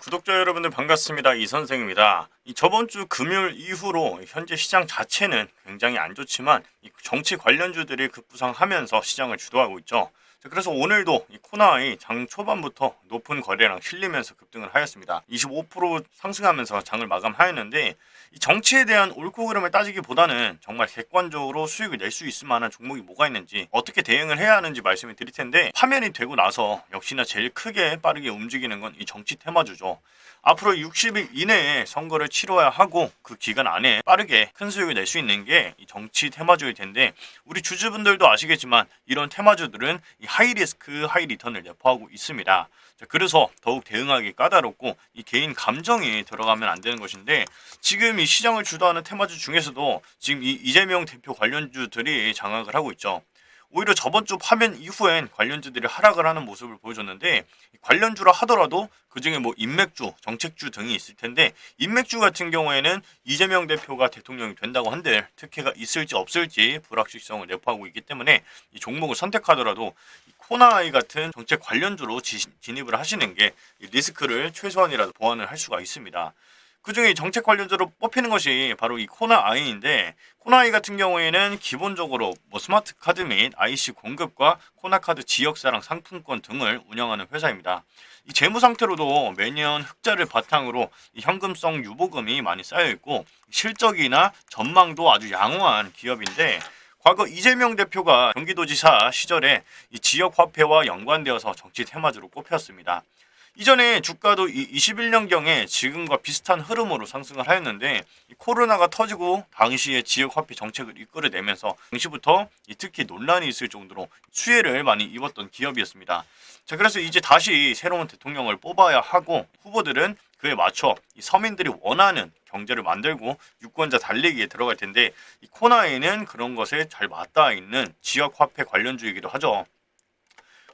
구독자 여러분들 반갑습니다. 이 선생입니다. 저번 주 금요일 이후로 현재 시장 자체는 굉장히 안 좋지만 이 정치 관련주들이 급부상하면서 시장을 주도하고 있죠. 자, 그래서 오늘도 이 코나이 장 초반부터 높은 거래량 실리면서 급등을 하였습니다. 25% 상승하면서 장을 마감하였는데 이 정치에 대한 옳고 그름을 따지기보다는 정말 객관적으로 수익을 낼 수 있을 만한 종목이 뭐가 있는지 어떻게 대응을 해야 하는지 말씀을 드릴 텐데, 파면이 되고 나서 역시나 제일 크게 빠르게 움직이는 건 이 정치 테마주죠. 앞으로 60일 이내에 선거를 치러야 하고 그 기간 안에 빠르게 큰 수익을 낼 수 있는 게 이 정치 테마주일 텐데, 우리 주주분들도 아시겠지만 이런 테마주들은 이 하이 리스크 하이 리턴을 내포하고 있습니다. 자, 그래서 더욱 대응하기 까다롭고 이 개인 감정이 들어가면 안 되는 것인데, 지금 이 시장을 주도하는 테마주 중에서도 지금 이 이재명 대표 관련주들이 장악을 하고 있죠. 오히려 저번 주 파면 이후엔 관련주들이 하락을 하는 모습을 보여줬는데, 관련주라 하더라도 그중에 뭐 인맥주, 정책주 등이 있을 텐데, 인맥주 같은 경우에는 이재명 대표가 대통령이 된다고 한들 특혜가 있을지 없을지 불확실성을 내포하고 있기 때문에 이 종목을 선택하더라도 이 코나이 같은 정책 관련주로 진입을 하시는 게 리스크를 최소한이라도 보완을 할 수가 있습니다. 그중에 정책 관련주로 뽑히는 것이 바로 이 코나아이인데, 코나아이 같은 경우에는 기본적으로 뭐 스마트 카드 및 IC 공급과 코나카드 지역사랑 상품권 등을 운영하는 회사입니다. 이 재무 상태로도 매년 흑자를 바탕으로 이 현금성 유보금이 많이 쌓여 있고 실적이나 전망도 아주 양호한 기업인데, 과거 이재명 대표가 경기도지사 시절에 이 지역 화폐와 연관되어서 정치 테마주로 꼽혔습니다. 이전에 주가도 21년경에 지금과 비슷한 흐름으로 상승을 하였는데, 코로나가 터지고 당시에 지역화폐 정책을 이끌어내면서 당시부터 특히 논란이 있을 정도로 수혜를 많이 입었던 기업이었습니다. 자, 그래서 이제 다시 새로운 대통령을 뽑아야 하고 후보들은 그에 맞춰 이 서민들이 원하는 경제를 만들고 유권자 달리기에 들어갈 텐데, 이 코나이는 그런 것에 잘 맞닿아 있는 지역화폐 관련주이기도 하죠.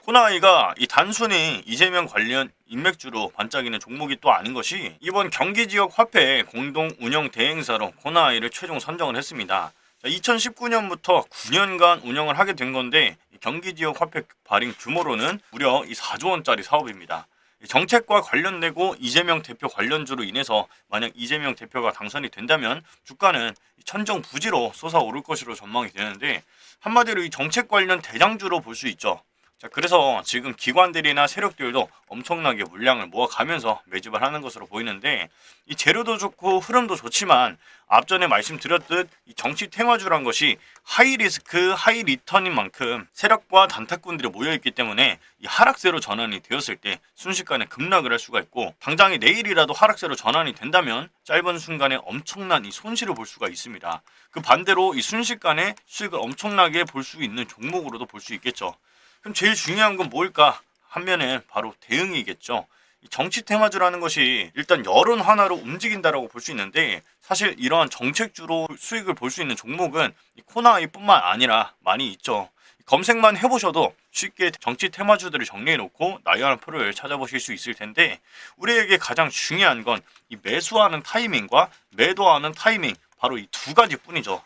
코나이가 이 단순히 이재명 관련 인맥주로 반짝이는 종목이 또 아닌 것이, 이번 경기 지역 화폐 공동 운영 대행사로 코나이를 최종 선정을 했습니다. 2019년부터 9년간 운영을 하게 된 건데, 경기 지역 화폐 발행 규모로는 무려 이 4조 원짜리 사업입니다. 정책과 관련되고 이재명 대표 관련주로 인해서 만약 이재명 대표가 당선이 된다면 주가는 천정부지로 솟아오를 것으로 전망이 되는데, 한마디로 이 정책 관련 대장주로 볼 수 있죠. 자, 그래서 지금 기관들이나 세력들도 엄청나게 물량을 모아가면서 매집을 하는 것으로 보이는데, 이 재료도 좋고 흐름도 좋지만 앞전에 말씀드렸듯 이 정치 테마주란 것이 하이 리스크 하이 리턴인 만큼 세력과 단타꾼들이 모여있기 때문에 이 하락세로 전환이 되었을 때 순식간에 급락을 할 수가 있고, 당장에 내일이라도 하락세로 전환이 된다면 짧은 순간에 엄청난 이 손실을 볼 수가 있습니다. 그 반대로 이 순식간에 수익을 엄청나게 볼 수 있는 종목으로도 볼 수 있겠죠. 그럼 제일 중요한 건 뭘까 하면은 바로 대응이겠죠. 정치 테마주라는 것이 일단 여론 하나로 움직인다라고 볼 수 있는데, 사실 이러한 정책주로 수익을 볼 수 있는 종목은 코나이뿐만 아니라 많이 있죠. 검색만 해보셔도 쉽게 정치 테마주들을 정리해놓고 나열한 표를 찾아보실 수 있을 텐데, 우리에게 가장 중요한 건 이 매수하는 타이밍과 매도하는 타이밍, 바로 이 두 가지뿐이죠.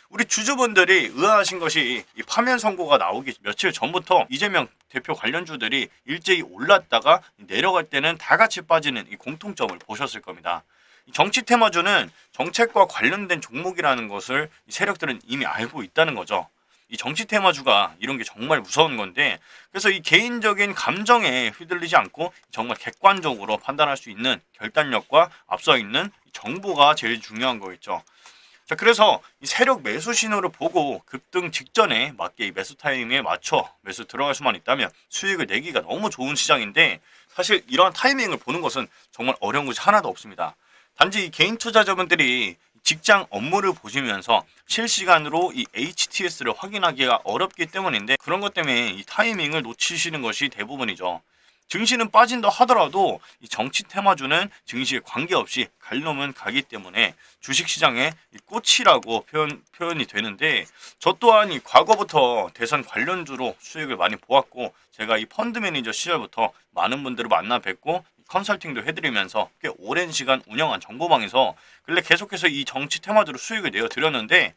우리 주주분들이 의아하신 것이 이 파면 선고가 나오기 며칠 전부터 이재명 대표 관련주들이 일제히 올랐다가 내려갈 때는 다 같이 빠지는 이 공통점을 보셨을 겁니다. 정치 테마주는 정책과 관련된 종목이라는 것을 이 세력들은 이미 알고 있다는 거죠. 이 정치 테마주가 이런 게 정말 무서운 건데, 그래서 이 개인적인 감정에 휘둘리지 않고 정말 객관적으로 판단할 수 있는 결단력과 앞서 있는 정보가 제일 중요한 거겠죠. 자, 그래서 이 세력 매수 신호를 보고 급등 직전에 맞게 이 매수 타이밍에 맞춰 매수 들어갈 수만 있다면 수익을 내기가 너무 좋은 시장인데, 사실 이러한 타이밍을 보는 것은 정말 어려운 것이 하나도 없습니다. 단지 이 개인 투자자분들이 직장 업무를 보시면서 실시간으로 이 HTS를 확인하기가 어렵기 때문인데, 그런 것 때문에 이 타이밍을 놓치시는 것이 대부분이죠. 증시는 빠진다 하더라도 이 정치 테마주는 증시에 관계없이 갈 놈은 가기 때문에 주식시장의 꽃이라고 표현이 되는데, 저 또한 이 과거부터 대선 관련주로 수익을 많이 보았고, 제가 이 펀드 매니저 시절부터 많은 분들을 만나 뵙고 컨설팅도 해드리면서 꽤 오랜 시간 운영한 정보방에서 근래 계속해서 이 정치 테마주로 수익을 내어 드렸는데,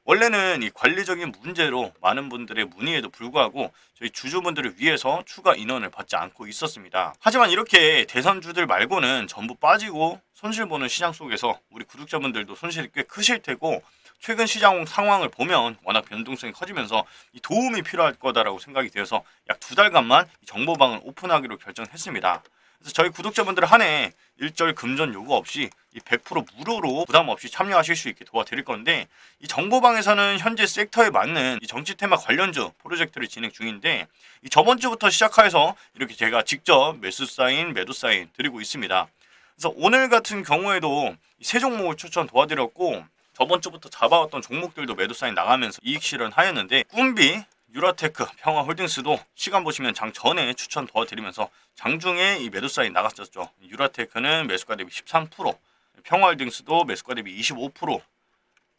원래는 이 관리적인 문제로 많은 분들의 문의에도 불구하고 저희 주주분들을 위해서 추가 인원을 받지 않고 있었습니다. 하지만 이렇게 대선주들 말고는 전부 빠지고 손실보는 시장 속에서 우리 구독자분들도 손실이 꽤 크실 테고, 최근 시장 상황을 보면 워낙 변동성이 커지면서 이 도움이 필요할 거다라고 생각이 되어서 약 2달간만 정보방을 오픈하기로 결정했습니다. 그래서 저희 구독자분들 한해 일절 금전 요구 없이 이 100% 무료로 부담 없이 참여하실 수 있게 도와드릴 건데, 이 정보방에서는 현재 섹터에 맞는 이 정치 테마 관련주 프로젝트를 진행 중인데, 이 저번 주부터 시작해서 이렇게 제가 직접 매수 사인, 매도 사인 드리고 있습니다. 그래서 오늘 같은 경우에도 세 종목을 추천 도와드렸고, 저번 주부터 잡아왔던 종목들도 매도 사인 나가면서 이익 실현하였는데, 꿈비, 유라테크, 평화홀딩스도 시간 보시면 장 전에 추천 도와드리면서 장중에 이 매도 사인 나갔었죠. 유라테크는 매수가 대비 13%, 평화홀딩스도 매수가 대비 25%,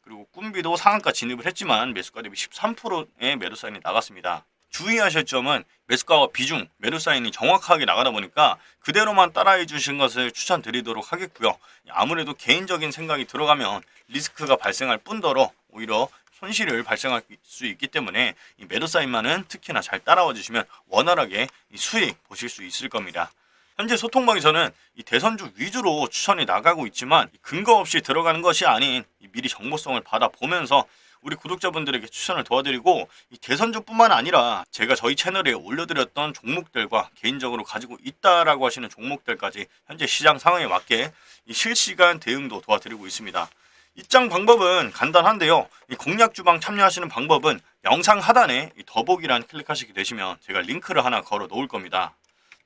그리고 꿈비도 상한가 진입을 했지만 매수가 대비 13%의 매도 사인이 나갔습니다. 주의하실 점은 매수가와 비중, 매도 사인이 정확하게 나가다 보니까 그대로만 따라해 주신 것을 추천드리도록 하겠고요. 아무래도 개인적인 생각이 들어가면 리스크가 발생할 뿐더러 오히려 손실을 발생할 수 있기 때문에 이 매도 사인만은 특히나 잘 따라와 주시면 원활하게 이 수익 보실 수 있을 겁니다. 현재 소통방에서는 이 대선주 위주로 추천이 나가고 있지만 근거 없이 들어가는 것이 아닌 미리 정보성을 받아보면서 우리 구독자분들에게 추천을 도와드리고, 이 대선주뿐만 아니라 제가 저희 채널에 올려드렸던 종목들과 개인적으로 가지고 있다라고 하시는 종목들까지 현재 시장 상황에 맞게 이 실시간 대응도 도와드리고 있습니다. 입장 방법은 간단한데요. 이 공략 주방 참여하시는 방법은 영상 하단에 이 더보기란 클릭하시게 되시면 제가 링크를 하나 걸어 놓을 겁니다.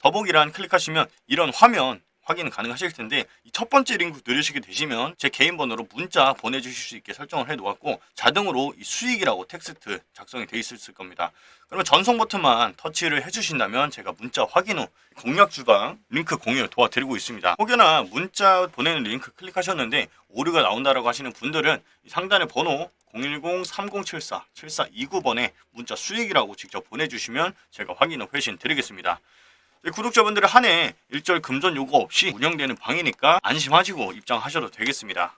더보기란 클릭하시면 이런 화면 확인 가능하실 텐데, 이 첫 번째 링크 누르시게 되시면 제 개인 번호로 문자 보내주실 수 있게 설정을 해 놓았고, 자동으로 이 수익이라고 텍스트 작성이 돼 있을 겁니다. 그러면 전송 버튼만 터치를 해주신다면 제가 문자 확인 후 공략 주방 링크 공유 도와드리고 있습니다. 혹여나 문자 보내는 링크 클릭하셨는데 오류가 나온다라고 하시는 분들은 상단의 번호 010-3074-7429번에 문자 수익이라고 직접 보내주시면 제가 확인 후 회신 드리겠습니다. 구독자분들의 한 해 일절 금전 요구 없이 운영되는 방이니까 안심하시고 입장하셔도 되겠습니다.